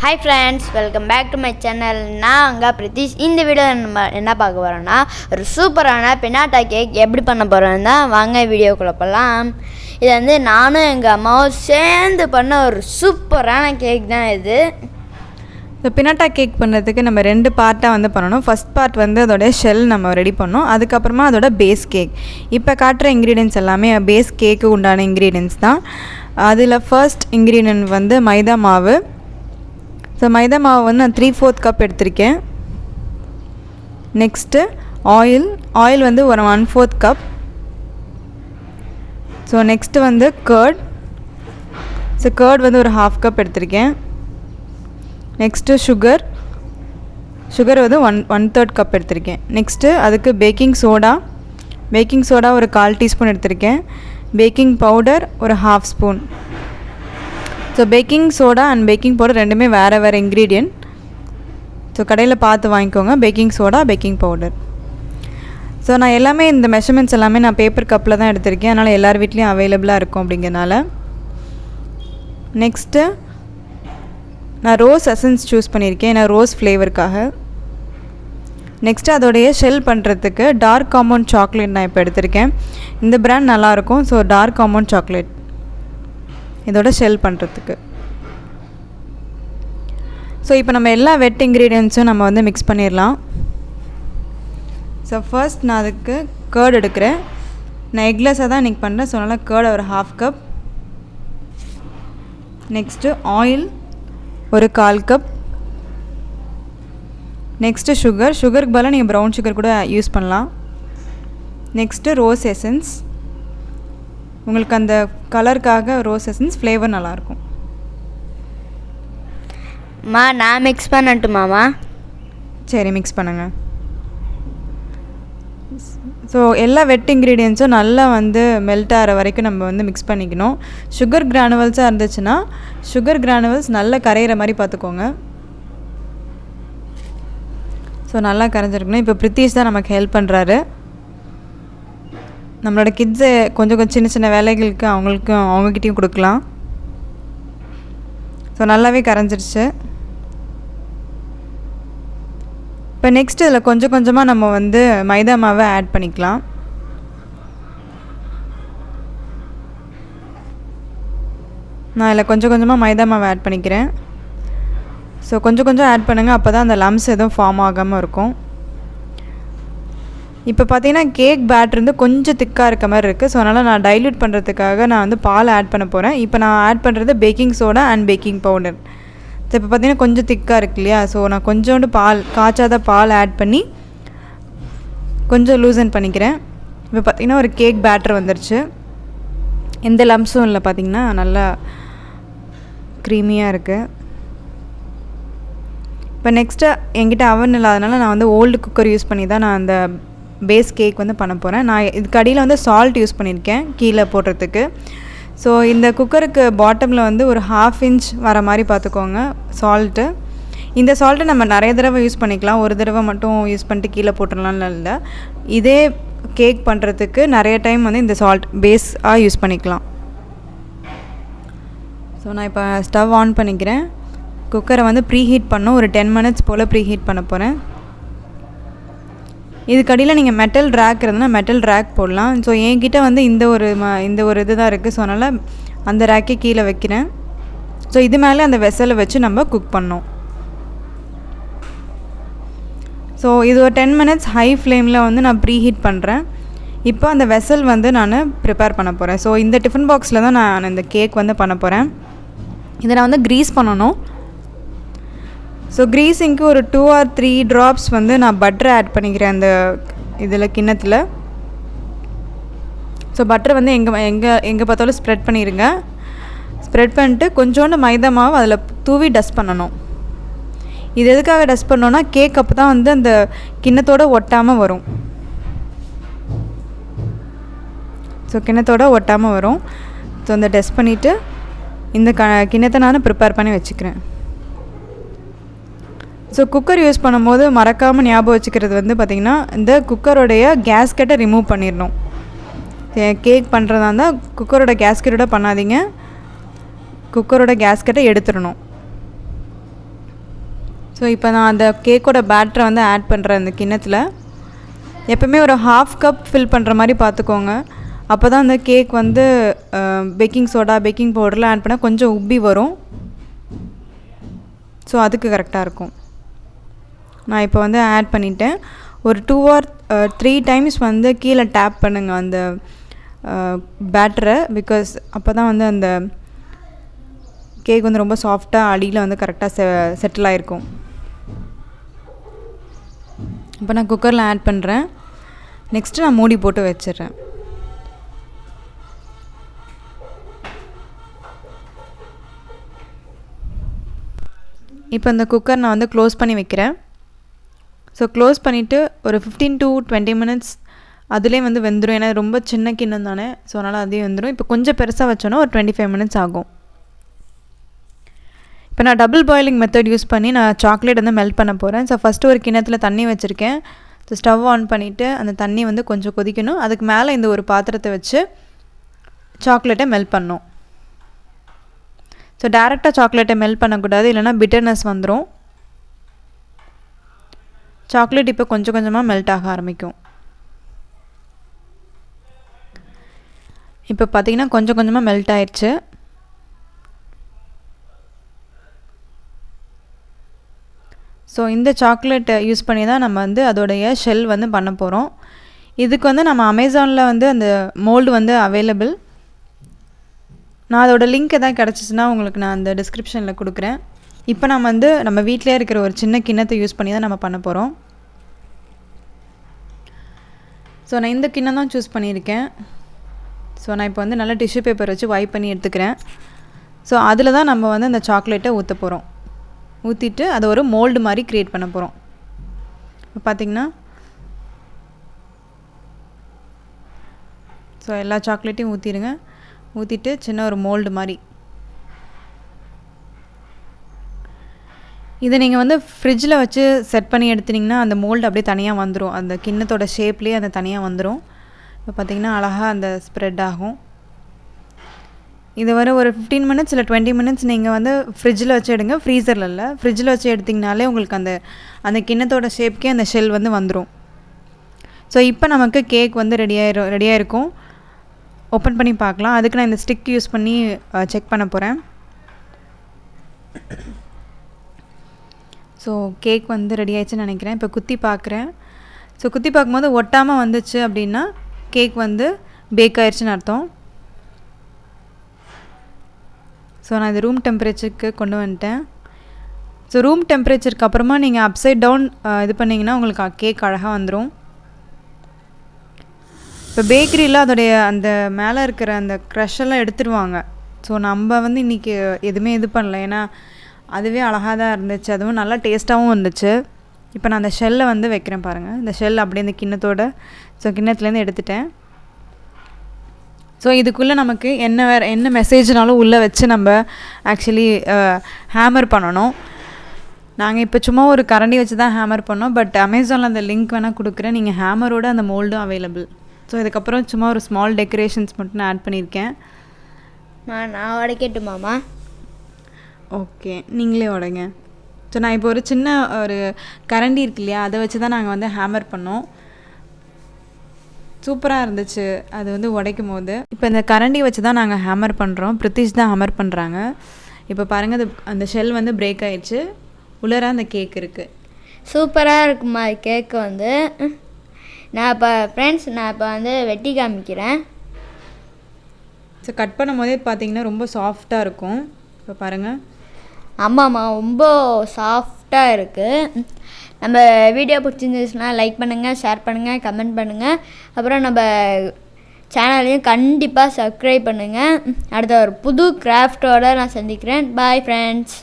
Hi friends, welcome back to my channel. நான் prithish. இந்த video நம்ம என்ன பார்க்க போறோம்னா ஒரு சூப்பரான பினாட்டா கேக் எப்படி பண்ண போறோம்னா வாங்க வீடியோக்குள்ள போலாம். இது வந்து நானும் எங்க அம்மாவும் சேர்ந்து பண்ண ஒரு சூப்பரான கேக் தான் இது. இந்த பினாட்டா கேக் பண்ணுறதுக்கு நம்ம ரெண்டு பார்ட்டாக வந்து பண்ணணும். ஃபஸ்ட் பார்ட் வந்து அதோட ஷெல் நம்ம ரெடி பண்ணோம், அதுக்கப்புறமா அதோட பேஸ் கேக். இப்போ காட்டுற இன்க்ரீடியன்ஸ் எல்லாமே பேஸ் கேக்கு உண்டான இன்க்ரீடியன்ஸ் தான். அதில் ஃபர்ஸ்ட் இன்க்ரீடியன்ட் வந்து மைதா மாவு. ஸோ மைதா மாவு வந்து நான் 3/4 கப் எடுத்திருக்கேன். நெக்ஸ்ட்டு ஆயில் வந்து ஒரு 1/4 கப். ஸோ நெக்ஸ்ட்டு வந்து கர்ட். ஸோ கர்ட் வந்து ஒரு 1/2 கப் எடுத்திருக்கேன். நெக்ஸ்ட்டு சுகர் வந்து 1/3 கப் எடுத்திருக்கேன். நெக்ஸ்ட்டு அதுக்கு பேக்கிங் சோடா ஒரு 1/4 டீஸ்பூன் எடுத்திருக்கேன். பேக்கிங் பவுடர் ஒரு 1/2 spoon. So baking soda and baking powder ரெண்டுமே வேறு இன்க்ரீடியன்ட். ஸோ கடையில் பார்த்து வாங்கிக்கோங்க baking soda baking powder. So நான் எல்லாமே இந்த மெஷர்மெண்ட்ஸ் எல்லாமே நான் பேப்பர் கப்பில் தான் எடுத்திருக்கேன், அதனால் எல்லார் வீட்லேயும் அவைலபிளாக இருக்கும் அப்படிங்கிறனால. நெக்ஸ்ட்டு நான் ரோஸ் எசன்ஸ் சூஸ் பண்ணியிருக்கேன், ஏன்னா ரோஸ் ஃப்ளேவருக்காக. நெக்ஸ்ட்டு அதோடைய ஷெல் பண்ணுறதுக்கு டார்க் காம்பவுண்ட் சாக்லேட் நான் இப்போ எடுத்திருக்கேன். இந்த பிராண்ட் நல்லாயிருக்கும். ஸோ டார்க் காம்பவுண்ட் சாக்லேட் இதோட ஷெல் பண்ணுறதுக்கு. ஸோ இப்போ நம்ம எல்லா வெட் இன்க்ரீடியன்ஸும் நம்ம வந்து மிக்ஸ் பண்ணிடலாம். ஸோ ஃபர்ஸ்ட் நான் அதுக்கு கர்ட் எடுக்கிறேன். நான் எக்லெஸ்ஸாக தான் இன்றைக்கி பண்ணுறேன், ஸோ அதனால் கர்ட் ஒரு 1/2 கப். நெக்ஸ்ட்டு ஆயில் ஒரு 1/4 கப். நெக்ஸ்ட்டு சுகருக்கு பதிலாக நீங்கள் ப்ரௌன் சுகர் கூட யூஸ் பண்ணலாம். நெக்ஸ்ட்டு ரோஸ் எசன்ஸ், உங்களுக்கு அந்த கலருக்காக ரோஸ் எசன்ஸ் ஃப்ளேவர் நல்லாயிருக்கும். நான் மிக்ஸ் பண்ணட்டுமாம்மா? சரி, மிக்ஸ் பண்ணுங்கள். ஸோ எல்லா வெட் இன்க்ரீடியன்ஸும் நல்லா வந்து மெல்ட் ஆகிற வரைக்கும் நம்ம வந்து மிக்ஸ் பண்ணிக்கணும். சுகர் கிரானுவல்ஸாக இருந்துச்சுன்னா சுகர் கிரானுவல்ஸ் நல்லா கரையிற மாதிரி பார்த்துக்கோங்க. ஸோ நல்லா கரைஞ்சிருக்கணும். இப்போ பிரித்திஷ் தான் நமக்கு ஹெல்ப் பண்ணுறாரு. நம்மளோட கிட்ஸு கொஞ்சம் சின்ன வேலைகளுக்கு அவங்கக்கிட்டையும் கொடுக்கலாம். ஸோ நல்லாவே கரைஞ்சிருச்சு. இப்போ நெக்ஸ்ட் இதில் கொஞ்சமாக நம்ம வந்து மைதா மாவை ஆட் பண்ணிக்கலாம். நான் இதில் கொஞ்சமாக மைதா மாவை ஆட் பண்ணிக்கிறேன். ஸோ கொஞ்சம் ஆட் பண்ணுங்கள், அப்போ தான் அந்த லம்ஸ் எதுவும் ஃபார்ம் ஆகாமல் இருக்கும். இப்போ பார்த்தீங்கன்னா கேக் பேட்டர் வந்து கொஞ்சம் திக்காக இருக்க மாதிரி இருக்குது. ஸோ அதனால் நான் டைல்யூட் பண்ணுறதுக்காக நான் வந்து பால் ஆட் பண்ண போகிறேன். இப்போ நான் ஆட் பண்ணுறது baking soda and baking powder. So இப்போ பார்த்தீங்கன்னா கொஞ்சம் திக்காக இருக்கு இல்லையா? ஸோ நான் கொஞ்சோண்டு காய்ச்சாத பால் ஆட் பண்ணி கொஞ்சம் லூசன் பண்ணிக்கிறேன். இப்போ பார்த்திங்கன்னா ஒரு கேக் பேட்டர் வந்துருச்சு. எந்த லம்ஸும் இல்லை, பார்த்திங்கன்னா நல்லா க்ரீமியாக இருக்குது. இப்போ நெக்ஸ்ட்டு என்கிட்ட அவன் இல்லாதனால நான் வந்து ஓல்டு குக்கர் யூஸ் பண்ணி தான் நான் அந்த பேஸ் கேக் வந்து பண்ண போகிறேன். நான் இதுக்கு அடியில் வந்து சால்ட் யூஸ் பண்ணியிருக்கேன் கீழே போடுறதுக்கு. ஸோ இந்த குக்கருக்கு பாட்டமில் வந்து ஒரு 1/2 இன்ச் வர மாதிரி பார்த்துக்கோங்க சால்ட்டு. இந்த சால்ட்டை நம்ம நிறைய தடவை யூஸ் பண்ணிக்கலாம், ஒரு தடவை மட்டும் யூஸ் பண்ணிட்டு கீழே போட்டுடலாம்னு இல்லை. இதே கேக் பண்ணுறதுக்கு நிறைய டைம் வந்து இந்த சால்ட் பேஸாக யூஸ் பண்ணிக்கலாம். ஸோ நான் இப்போ ஸ்டவ் ஆன் பண்ணிக்கிறேன். குக்கரை வந்து ப்ரீஹீட் பண்ணோம், ஒரு 10 மினிட்ஸ் போல் ப்ரீஹீட் பண்ண போகிறேன். இதுக்கடியில் நீங்கள் மெட்டல் ரேக் இருந்ததுன்னா மெட்டல் ரேக் போடலாம். ஸோ என்கிட்ட வந்து இந்த ஒரு இது தான் இருக்குது. ஸோ அதனால் அந்த ரேக்கே கீழே வைக்கிறேன். ஸோ இது மேலே அந்த வெசலை வச்சு நம்ம குக் பண்ணோம். ஸோ இது ஒரு 10 மினிட்ஸ் ஹை ஃப்ளேமில் வந்து நான் ப்ரீஹீட் பண்ணுறேன். இப்போ அந்த வெசல் வந்து நான் ப்ரிப்பேர் பண்ண போகிறேன். ஸோ இந்த டிஃபன் பாக்ஸில் தான் நான் இந்த கேக் வந்து பண்ண போகிறேன். இதை நான் வந்து க்ரீஸ் பண்ணணும். ஸோ க்ரீஸிங்க்கு ஒரு 2 or 3 ட்ராப்ஸ் வந்து நான் பட்டரை ஆட் பண்ணிக்கிறேன் அந்த இதில் கிண்ணத்தில். ஸோ பட்டரை வந்து எங்கே பார்த்தாலும் ஸ்ப்ரெட் பண்ணிடுங்க. ஸ்ப்ரெட் பண்ணிட்டு கொஞ்சோண்டு மைதா மாவு அதில் தூவி டஸ்ட் பண்ணணும். இது எதுக்காக டஸ்ட் பண்ணோன்னா கேக் அப்போ தான் வந்து அந்த கிண்ணத்தோடு ஒட்டாமல் வரும். ஸோ கிண்ணத்தோடு ஒட்டாமல் வரும். ஸோ அந்த டஸ்ட் பண்ணிவிட்டு இந்த கிண்ணத்தை நான் ப்ரிப்பேர் பண்ணி வச்சுக்கிறேன். ஸோ குக்கர் யூஸ் பண்ணும்போது மறக்காமல் ஞாபகம் வச்சுக்கிறது வந்து பார்த்திங்கன்னா இந்த குக்கரோடைய கேஸ்கெட்டை ரிமூவ் பண்ணிடணும். கேக் பண்ணுறதா இருந்தால் குக்கரோட கேஸ்கெட்டோட பண்ணாதீங்க, குக்கரோட கேஸ்கெட்டை எடுத்துடணும். ஸோ இப்போ நான் அந்த கேக்கோட பேட்டரை வந்து ஆட் பண்ணுறேன் அந்த கிண்ணத்தில். எப்போவுமே ஒரு 1/2 கப் ஃபில் பண்ணுற மாதிரி பார்த்துக்கோங்க. அப்போ தான் அந்த கேக் வந்து பேக்கிங் சோடா பேக்கிங் பவுடர்லாம் ஆட் பண்ணால் கொஞ்சம் உப்பி வரும். ஸோ அதுக்கு கரெக்டாக இருக்கும். நான் இப்போ வந்து ஆட் பண்ணிவிட்டேன். ஒரு 2 or 3 டைம்ஸ் வந்து கீழே டேப் பண்ணுங்கள் அந்த பேட்டரை. பிகாஸ் அப்போ தான் வந்து அந்த கேக் வந்து ரொம்ப சாஃப்டாக அடியில் வந்து கரெக்டாக செட்டில் ஆகிருக்கும். இப்போ நான் குக்கரில் ஆட் பண்ணுறேன். நெக்ஸ்ட்டு நான் மூடி போட்டு வச்சிடுறேன். இப்போ இந்த குக்கர் நான் வந்து க்ளோஸ் பண்ணி வைக்கிறேன். ஸோ க்ளோஸ் பண்ணிவிட்டு ஒரு 15 to 20 minutes அதுலேயே வந்து வெந்துடும். ஏன்னா ரொம்ப சின்ன கிண்ணம் தானே, ஸோ அதனால் அதே வெந்துடும். இப்போ கொஞ்சம் பெருசாக வச்சோன்னா ஒரு 25 minutes ஆகும். இப்போ நான் டபுள் பாயிலிங் மெத்தட் யூஸ் பண்ணி நான் சாக்லேட் வந்து மெல்ட் பண்ண போகிறேன். ஸோ ஃபஸ்ட்டு ஒரு கிண்ணத்தில் தண்ணி வச்சுருக்கேன். ஸோ ஸ்டவ் ஆன் பண்ணிவிட்டு அந்த தண்ணி வந்து கொஞ்சம் கொதிக்கணும். அதுக்கு மேலே இந்த ஒரு பாத்திரத்தை வச்சு சாக்லேட்டை மெல்ட் பண்ணணும். ஸோ டேரெக்டாக சாக்லேட்டை மெல்ட் பண்ணக்கூடாது, இல்லைனா பிட்டர்னஸ் வந்துடும். சாக்லேட் இப்போ கொஞ்சம் கொஞ்சமாக மெல்ட் ஆக ஆரம்பிக்கும். இப்போ பார்த்திங்கன்னா கொஞ்சம் கொஞ்சமாக மெல்ட் ஆயிடுச்சு. ஸோ இந்த சாக்லேட்டை யூஸ் பண்ணி தான் நம்ம வந்து அதோடைய ஷெல் வந்து பண்ண போகிறோம். இதுக்கு வந்து நம்ம அமேசானில் வந்து அந்த மோல்டு வந்து அவைலபிள். நான் அதோடய லிங்க் எதாவது கிடச்சிச்சின்னா உங்களுக்கு நான் அந்த டிஸ்கிரிப்ஷனில் கொடுக்குறேன். இப்போ நம்ம வீட்டிலே இருக்கிற ஒரு சின்ன கிண்ணத்தை யூஸ் பண்ணி தான் நம்ம பண்ண போகிறோம். ஸோ நான் இந்த கிண்ணம் தான் சூஸ் பண்ணியிருக்கேன். ஸோ நான் இப்போ வந்து நல்லா டிஷ்யூ பேப்பர் வச்சு வைப் பண்ணி எடுத்துக்கிறேன். ஸோ அதில் தான் நம்ம வந்து அந்த சாக்லேட்டை ஊற்ற போகிறோம். ஊற்றிட்டு அதை ஒரு மோல்டு மாதிரி க்ரியேட் பண்ண போகிறோம். இப்போ பார்த்திங்கன்னா ஸோ எல்லா சாக்லேட்டையும் ஊற்றிடுங்க. ஊற்றிட்டு சின்ன ஒரு மோல்டு மாதிரி இதை நீங்கள் வந்து ஃப்ரிட்ஜில் வச்சு செட் பண்ணி எடுத்திங்கன்னா அந்த மோல்டு அப்படியே தனியாக வந்துடும். அந்த கிண்ணத்தோட ஷேப்லேயே அந்த தனியாக வந்துடும். இப்போ பார்த்திங்கன்னா அழகாக அந்த ஸ்ப்ரெட் ஆகும். இது வர ஒரு 15 minutes இல்லை 20 minutes நீங்கள் வந்து ஃப்ரிட்ஜில் வச்சு எடுங்க. ஃப்ரீசரில் இல்லை, ஃப்ரிட்ஜில் வச்சு எடுத்திங்கனாலே உங்களுக்கு அந்த கிண்ணத்தோட ஷேப்க்கே அந்த ஷெல் வந்து வந்துடும். ஸோ இப்போ நமக்கு கேக் வந்து ரெடியாக இருக்கும். ஓப்பன் பண்ணி பார்க்கலாம். அதுக்கு நான் இந்த ஸ்டிக் யூஸ் பண்ணி செக் பண்ண போகிறேன். ஸோ கேக் வந்து ரெடி ஆயிடுச்சுன்னு நினைக்கிறேன். இப்போ குத்தி பார்க்குறேன். ஸோ குத்தி பார்க்கும்போது ஒட்டாமல் வந்துச்சு அப்படின்னா கேக் வந்து பேக் ஆயிடுச்சுன்னு அர்த்தம். ஸோ நான் இது ரூம் டெம்பரேச்சருக்கு கொண்டு வந்துட்டேன். ஸோ ரூம் டெம்பரேச்சருக்கு அப்புறமா நீங்கள் அப்சைட் டவுன் இது பண்ணிங்கன்னா உங்களுக்கு கேக் அழகாக வந்துடும். இப்போ பேக்கரியில் அதோடைய அந்த மேலே இருக்கிற அந்த க்ரஷெல்லாம் எடுத்துருவாங்க. ஸோ நம்ம வந்து இன்றைக்கி எதுவுமே இது பண்ணல, ஏன்னா அதுவே அழகாக தான் இருந்துச்சு. அதுவும் நல்லா டேஸ்ட்டாகவும் இருந்துச்சு. இப்போ நான் அந்த ஷெல்லை வந்து வைக்கிறேன் பாருங்கள். இந்த ஷெல் அப்படியே இந்த கிண்ணத்துலேருந்து எடுத்துட்டேன். ஸோ இதுக்குள்ளே நமக்கு என்ன மெசேஜ்னாலும் உள்ளே வச்சு நம்ம ஆக்சுவலி ஹேமர் பண்ணணும். நாங்கள் இப்போ சும்மா ஒரு கரண்டி வச்சு தான் ஹேமர் பண்ணோம். பட் அமேசானில் அந்த லிங்க் வேணால் கொடுக்குறேன். நீங்கள் ஹேமரோட அந்த மோல்டும் அவைலபிள். ஸோ இதுக்கப்புறம் சும்மா ஒரு ஸ்மால் டெக்கரேஷன்ஸ் மட்டும் நான் ஆட் பண்ணியிருக்கேன். நான் உடைக்கட்டுமாம்மா? ஓகே, நீங்களே உடைங்க. ஸோ நான் இப்போ ஒரு சின்ன ஒரு கரண்டி இருக்கு இல்லையா, அதை வச்சு தான் நாங்கள் வந்து ஹேமர் பண்ணோம். சூப்பராக இருந்துச்சு அது வந்து உடைக்கும் போது. இப்போ இந்த கரண்டி வச்சு தான் நாங்கள் ஹேமர் பண்ணுறோம். பிரித்திஷ் தான் ஹேமர் பண்ணுறாங்க. இப்போ பாருங்கள், அந்த ஷெல் வந்து பிரேக் ஆகிடுச்சு. உள்ளர அந்த கேக் இருக்குது. சூப்பராக இருக்குமா கேக்கு வந்து. நான் இப்போ வந்து வெட்டி காமிக்கிறேன். ஸோ கட் பண்ணும் போதே பார்த்தீங்கன்னா ரொம்ப சாஃப்டாக இருக்கும். இப்போ பாருங்கள். ஆமாம்மா, ரொம்ப சாஃப்டாக இருக்குது. நம்ம வீடியோ பிடிச்சிருந்துச்சுன்னா லைக் பண்ணுங்கள், ஷேர் பண்ணுங்கள், கமெண்ட் பண்ணுங்கள். அப்புறம் நம்ம சேனலையும் கண்டிப்பாக சப்ஸ்கிரைப் பண்ணுங்கள். அடுத்த ஒரு புது கிராஃப்டோடு நான் சந்திக்கிறேன். Bye friends.